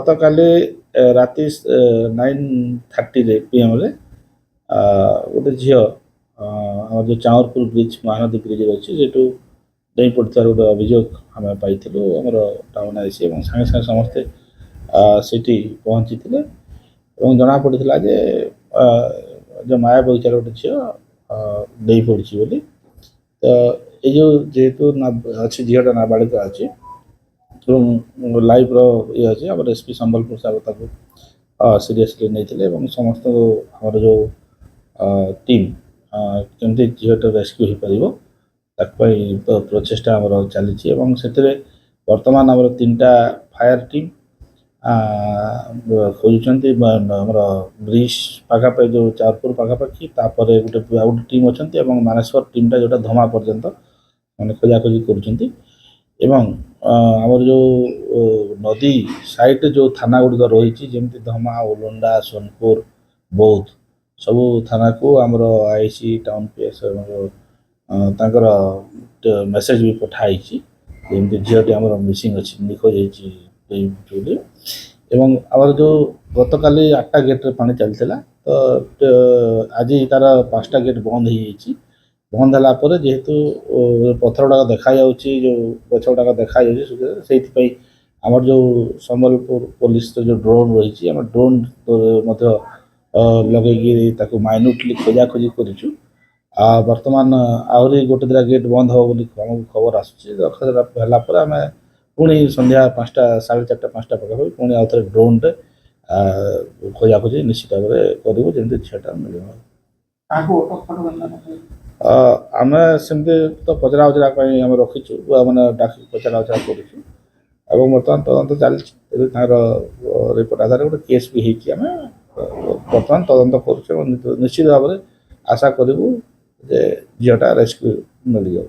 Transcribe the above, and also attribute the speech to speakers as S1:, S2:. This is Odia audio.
S1: ଗତକାଲି ରାତି 9:30 PM ଗୋଟେ ଝିଅ ଆମର ଯେଉଁ ଚାଉଁରପୁର ବ୍ରିଜ୍ ମହାନଦୀ ବ୍ରିଜ୍ରେ ଅଛି ସେଠୁ ଡେଇଁ ପଡ଼ିଥିବାର ଗୋଟେ ଅଭିଯୋଗ ଆମେ ପାଇଥିଲୁ ଆମର ଟାଉନ୍ ଆଇସି ଏବଂ ସାଙ୍ଗେ ସାଙ୍ଗେ ସମସ୍ତେ ସେଠି ପହଞ୍ଚିଥିଲେ ଏବଂ ଜଣାପଡ଼ିଥିଲା ଯେ ଯେଉଁ ମାୟା ବଗିଚାର ଗୋଟେ ଝିଅ ଡେଇଁ ପଡ଼ିଛି ବୋଲି। ତ ଏଇ ଯେଉଁ ଯେହେତୁ ଅଛି ଝିଅଟା ନାବାଳିକା ଅଛି ଏବଂ ଲାଇଭ୍ର ଇଏ ଅଛି ଆମର SP ସମ୍ବଲପୁର ସାର୍ ତାକୁ ସିରିୟସଲି ନେଇଥିଲେ ଏବଂ ସମସ୍ତ ଆମର ଯେଉଁ ଟିମ୍ କେମିତି ଝିଅଟା ରେସ୍କ୍ୟୁ ହୋଇପାରିବ ତାକୁ ପାଇଁ ପ୍ରଚେଷ୍ଟା ଆମର ଚାଲିଛି ଏବଂ ସେଥିରେ ବର୍ତ୍ତମାନ ଆମର 3ଟା ଫାୟାର ଟିମ୍ ଖୋଜୁଛନ୍ତି ଆମର ବ୍ରିଜ୍ ପାଖାପାଖି ଯେଉଁ ଚାଉଁରପୁର ପାଖାପାଖି, ତାପରେ ଆଉ ଗୋଟେ ଟିମ୍ ଅଛନ୍ତି ଏବଂ ମାନେଶ୍ୱର ଟିମ୍ଟା ଯେଉଁଟା ଧମା ପର୍ଯ୍ୟନ୍ତ ମାନେ ଖୋଜାଖୋଜି କରୁଛନ୍ତି ଏବଂ ଆମର ଯେଉଁ ନଦୀ ସାଇଡ଼୍ରେ ଯେଉଁ ଥାନା ଗୁଡ଼ିକ ରହିଛି ଯେମିତି ଧମା, ଉଲୁଣ୍ଡା, ସୋନପୁର, ବୌଦ୍ଧ ସବୁ ଥାନାକୁ ଆମର ଆଇସି ଟାଉନ୍ PS ତାଙ୍କର ମେସେଜ୍ ବି ପଠା ହେଇଛି ଯେମିତି ଝିଅଟି ଆମର ମିସିଂ ଅଛି, ନିଖୋଜ ହେଇଛି ବୋଲି। ଏବଂ ଆମର ଯେଉଁ ଗତକାଲି 8ଟା ଗେଟ୍ରେ ପାଣି ଚାଲିଥିଲା ତ ଆଜି ତାର 5ଟା ଗେଟ୍ ବନ୍ଦ ହେଇଯାଇଛି। ବନ୍ଦ ହେଲା ପରେ ଯେହେତୁ ପଥର ଗୁଡ଼ାକ ଦେଖାଯାଉଛି, ଯେଉଁ ଗଛ ଗୁଡ଼ାକ ଦେଖାଯାଉଛି ସେଇଥିପାଇଁ ଆମର ଯେଉଁ ସମ୍ବଲପୁର ପୋଲିସର ଯେଉଁ ଡ୍ରୋନ୍ ରହିଛି ଆମେ ଡ୍ରୋନ୍ ମଧ୍ୟ ଲଗେଇକି ତାକୁ ମାଇନ୍ୟୁଟଲି ଖୋଜାଖୋଜି କରିଛୁ। ବର୍ତ୍ତମାନ ଆହୁରି ଗୋଟେ 2ଟା ଗେଟ୍ ବନ୍ଦ ହେବ ବୋଲି ଆମକୁ ଖବର ଆସୁଛି। ହେଲା ପରେ ଆମେ ପୁଣି ସନ୍ଧ୍ୟା 5ଟା 4:30 5ଟା ପାଖାପାଖି ପୁଣି ଆଉ ଥରେ ଡ୍ରୋନ୍ରେ ଖୋଜାଖୋଜି ନିଶ୍ଚିତ ଭାବରେ କରିବୁ ଯେମିତି ଝିଅଟା ମିଳିବ। ଆମେ ସେମିତି ତ ପଚରାଉଚରା ପାଇଁ ଆମେ ରଖିଛୁ ମାନେ ଡାକି ପଚରାଉଚରା କରୁଛୁ ଏବଂ ବର୍ତ୍ତମାନ ତଦନ୍ତ ଚାଲିଛି। ଏବେ ତାଙ୍କର ରିପୋର୍ଟ ଆଧାରରେ ଗୋଟେ କେସ୍ ବି ହେଇଛି। ଆମେ ବର୍ତ୍ତମାନ ତଦନ୍ତ କରୁଛୁ ଏବଂ ନିଶ୍ଚିତ ଭାବରେ ଆଶା କରିବୁ ଯେ ଝିଅଟା ରେସ୍କ୍ୟୁ ମିଳିଯାଉ।